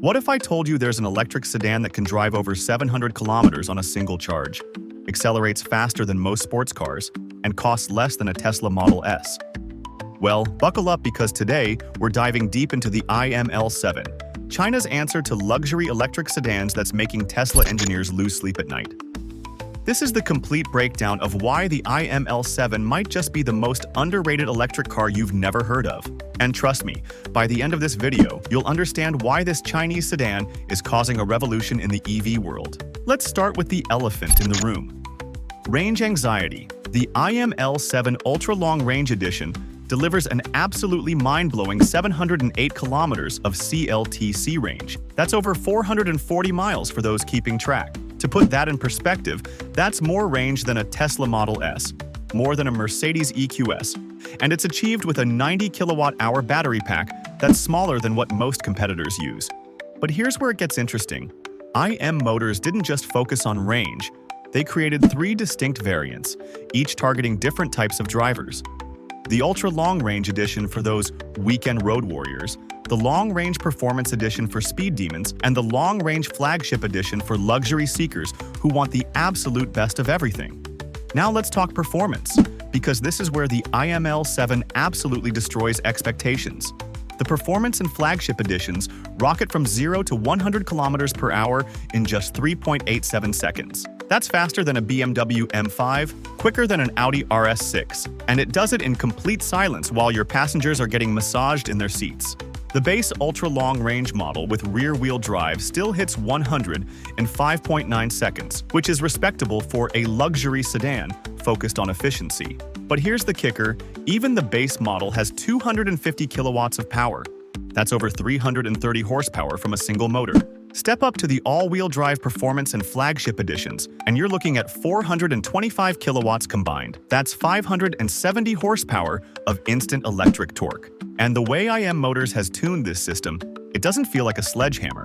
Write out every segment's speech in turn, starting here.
What if I told you there's an electric sedan that can drive over 700 kilometers on a single charge, accelerates faster than most sports cars, and costs less than a Tesla Model S? Well, buckle up because today we're diving deep into the IML7, China's answer to luxury electric sedans that's making Tesla engineers lose sleep at night. This is the complete breakdown of why the IML7 might just be the most underrated electric car you've never heard of. And trust me, by the end of this video, you'll understand why this Chinese sedan is causing a revolution in the EV world. Let's start with the elephant in the room. Range anxiety. The IML7 Ultra Long Range Edition delivers an absolutely mind-blowing 708 kilometers of CLTC range. That's over 440 miles for those keeping track. To put that in perspective, that's more range than a Tesla Model S, more than a Mercedes EQS, and it's achieved with a 90 kilowatt-hour battery pack that's smaller than what most competitors use. But here's where it gets interesting. IM Motors didn't just focus on range, they created 3 distinct variants, each targeting different types of drivers. The Ultra Long Range Edition for those weekend road warriors, the Long Range Performance Edition for speed demons, and the Long Range Flagship Edition for luxury seekers who want the absolute best of everything. Now let's talk performance, because this is where the IML7 absolutely destroys expectations. The Performance and Flagship Editions rocket from 0 to 100 kilometers per hour in just 3.87 seconds. That's faster than a BMW M5, quicker than an Audi RS6, and it does it in complete silence while your passengers are getting massaged in their seats. The base ultra-long range model with rear-wheel drive still hits 100 in 5.9 seconds, which is respectable for a luxury sedan focused on efficiency. But here's the kicker, even the base model has 250 kilowatts of power. That's over 330 horsepower from a single motor. Step up to the all-wheel drive Performance and Flagship Editions, and you're looking at 425 kilowatts combined. That's 570 horsepower of instant electric torque. And the way IM Motors has tuned this system, it doesn't feel like a sledgehammer.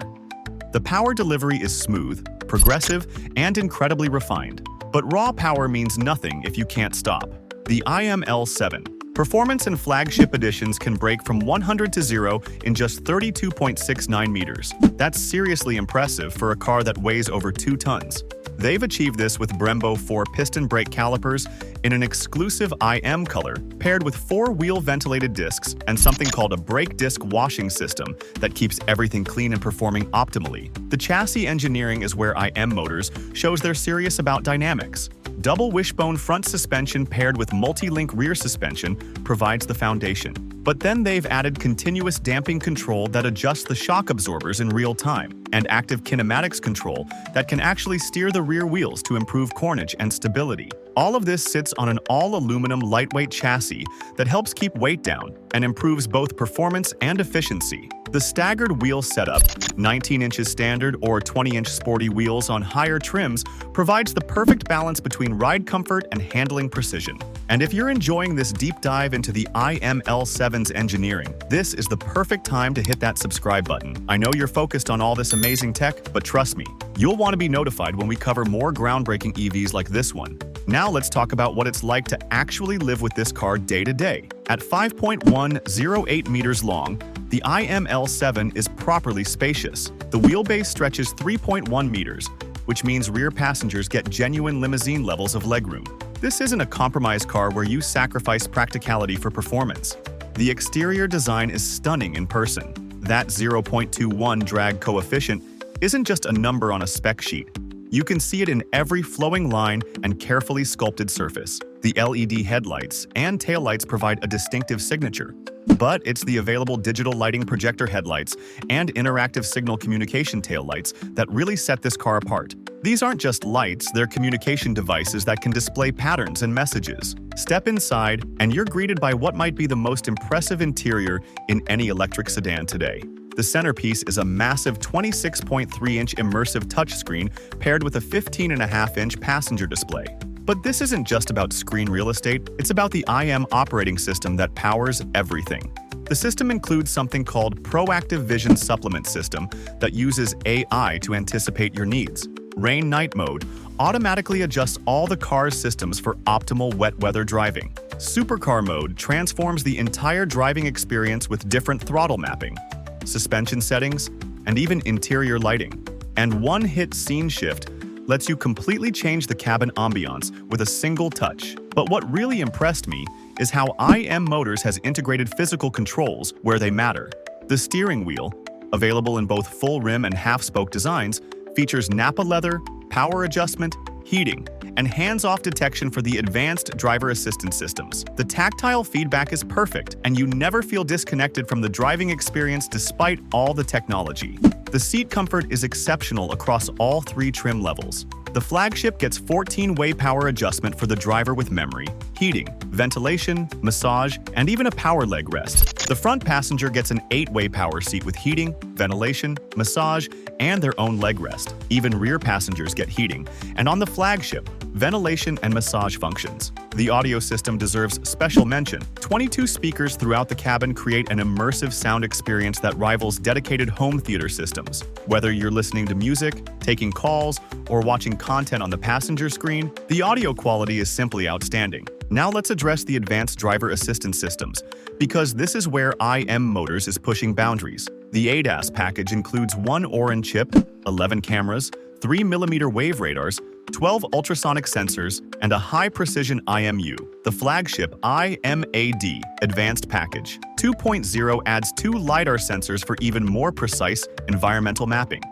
The power delivery is smooth, progressive, and incredibly refined. But raw power means nothing if you can't stop. The IML7 Performance and Flagship Editions can brake from 100 to 0 in just 32.69 meters. That's seriously impressive for a car that weighs over 2 tons. They've achieved this with Brembo 4-piston brake calipers in an exclusive IM color, paired with 4-wheel ventilated discs and something called a brake disc washing system that keeps everything clean and performing optimally. The chassis engineering is where IM Motors shows they're serious about dynamics. Double wishbone front suspension paired with multi-link rear suspension provides the foundation. But then they've added continuous damping control that adjusts the shock absorbers in real time, and active kinematics control that can actually steer the rear wheels to improve cornage and stability. All of this sits on an all-aluminum lightweight chassis that helps keep weight down and improves both performance and efficiency. The staggered wheel setup, 19 inches standard or 20-inch sporty wheels on higher trims, provides the perfect balance between ride comfort and handling precision. And if you're enjoying this deep dive into the IML7's engineering, this is the perfect time to hit that subscribe button. I know you're focused on all this amazing tech, but trust me, you'll want to be notified when we cover more groundbreaking EVs like this one. Now let's talk about what it's like to actually live with this car day to day. At 5.108 meters long, the IML7 is properly spacious. The wheelbase stretches 3.1 meters, which means rear passengers get genuine limousine levels of legroom. This isn't a compromise car where you sacrifice practicality for performance. The exterior design is stunning in person. That 0.21 drag coefficient isn't just a number on a spec sheet. You can see it in every flowing line and carefully sculpted surface. The LED headlights and taillights provide a distinctive signature, but it's the available digital lighting projector headlights and interactive signal communication taillights that really set this car apart. These aren't just lights, they're communication devices that can display patterns and messages. Step inside, and you're greeted by what might be the most impressive interior in any electric sedan today. The centerpiece is a massive 26.3-inch immersive touchscreen paired with a 15.5-inch passenger display. But this isn't just about screen real estate, it's about the IM operating system that powers everything. The system includes something called Proactive Vision Supplement System that uses AI to anticipate your needs. Rain Night Mode automatically adjusts all the car's systems for optimal wet weather driving. Supercar Mode transforms the entire driving experience with different throttle mapping. Suspension settings, and even interior lighting. And one-hit scene shift lets you completely change the cabin ambiance with a single touch. But what really impressed me is how IM Motors has integrated physical controls where they matter. The steering wheel, available in both full rim and half-spoke designs, features Nappa leather, power adjustment, heating, and hands-off detection for the advanced driver assistance systems. The tactile feedback is perfect, and you never feel disconnected from the driving experience despite all the technology. The seat comfort is exceptional across all 3 trim levels. The flagship gets 14-way power adjustment for the driver with memory, heating, ventilation, massage, and even a power leg rest. The front passenger gets an 8-way power seat with heating, ventilation, massage, and their own leg rest. Even rear passengers get heating, and on the flagship, ventilation and massage functions. The audio system deserves special mention. 22 speakers throughout the cabin create an immersive sound experience that rivals dedicated home theater systems. Whether you're listening to music, taking calls, or watching content on the passenger screen, the audio quality is simply outstanding. Now let's address the advanced driver assistance systems, because this is where IM Motors is pushing boundaries. The ADAS package includes 1 Orin chip, 11 cameras, 3mm wave radars, 12 ultrasonic sensors, and a high-precision IMU. The flagship IMAD Advanced Package 2.0 adds 2 LiDAR sensors for even more precise environmental mapping.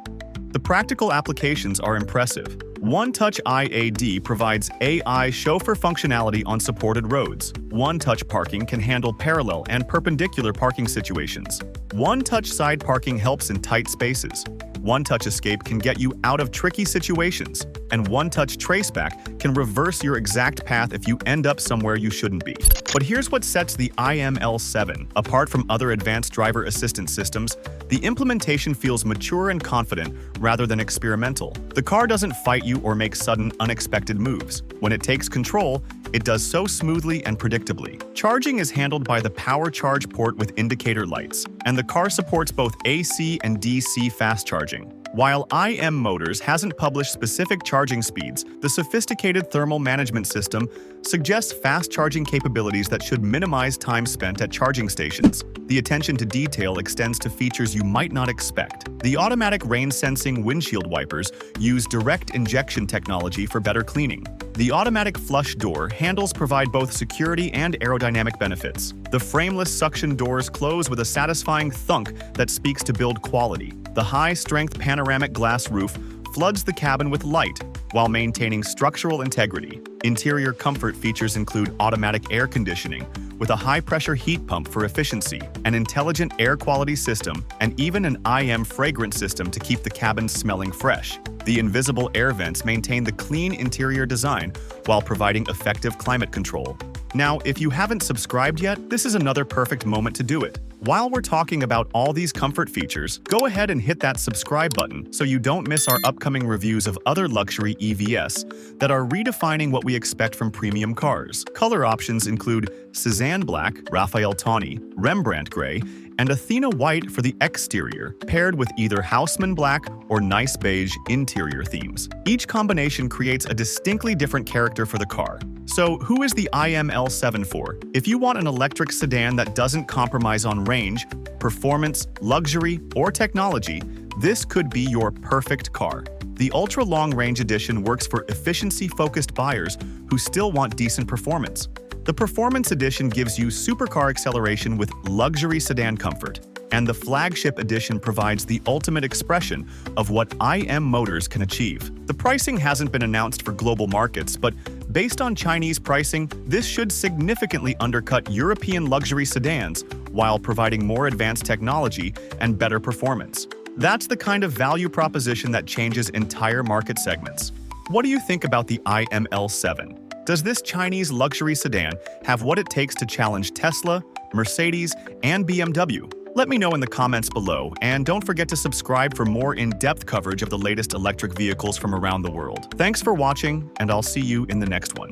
The practical applications are impressive. One Touch IAD provides AI chauffeur functionality on supported roads. One Touch Parking can handle parallel and perpendicular parking situations. One Touch Side Parking helps in tight spaces. One Touch Escape can get you out of tricky situations. And One Touch Traceback can reverse your exact path if you end up somewhere you shouldn't be. But here's what sets the IML7 apart from other advanced driver assistance systems. The implementation feels mature and confident rather than experimental. The car doesn't fight you or make sudden, unexpected moves. When it takes control, it does so smoothly and predictably. Charging is handled by the power charge port with indicator lights, and the car supports both AC and DC fast charging. While IM Motors hasn't published specific charging speeds, the sophisticated thermal management system suggests fast charging capabilities that should minimize time spent at charging stations. The attention to detail extends to features you might not expect. The automatic rain-sensing windshield wipers use direct injection technology for better cleaning. The automatic flush door handles provide both security and aerodynamic benefits. The frameless suction doors close with a satisfying thunk that speaks to build quality. The high-strength panoramic glass roof floods the cabin with light while maintaining structural integrity. Interior comfort features include automatic air conditioning with a high-pressure heat pump for efficiency, an intelligent air quality system, and even an IM fragrance system to keep the cabin smelling fresh. The invisible air vents maintain the clean interior design while providing effective climate control. Now, if you haven't subscribed yet, this is another perfect moment to do it. While we're talking about all these comfort features, go ahead and hit that subscribe button so you don't miss our upcoming reviews of other luxury EVs that are redefining what we expect from premium cars. Color options include Sedan Black, Raphael Tawny, Rembrandt Gray, and Athena White for the exterior, paired with either Houseman Black or Nice Beige interior themes. Each combination creates a distinctly different character for the car. So, who is the IML7 for? If you want an electric sedan that doesn't compromise on range, performance, luxury, or technology, this could be your perfect car. The ultra-long range edition works for efficiency-focused buyers who still want decent performance. The Performance Edition gives you supercar acceleration with luxury sedan comfort, and the Flagship Edition provides the ultimate expression of what IM Motors can achieve. The pricing hasn't been announced for global markets, but based on Chinese pricing, this should significantly undercut European luxury sedans while providing more advanced technology and better performance. That's the kind of value proposition that changes entire market segments. What do you think about the IML7? Does this Chinese luxury sedan have what it takes to challenge Tesla, Mercedes, and BMW? Let me know in the comments below, and don't forget to subscribe for more in-depth coverage of the latest electric vehicles from around the world. Thanks for watching, and I'll see you in the next one.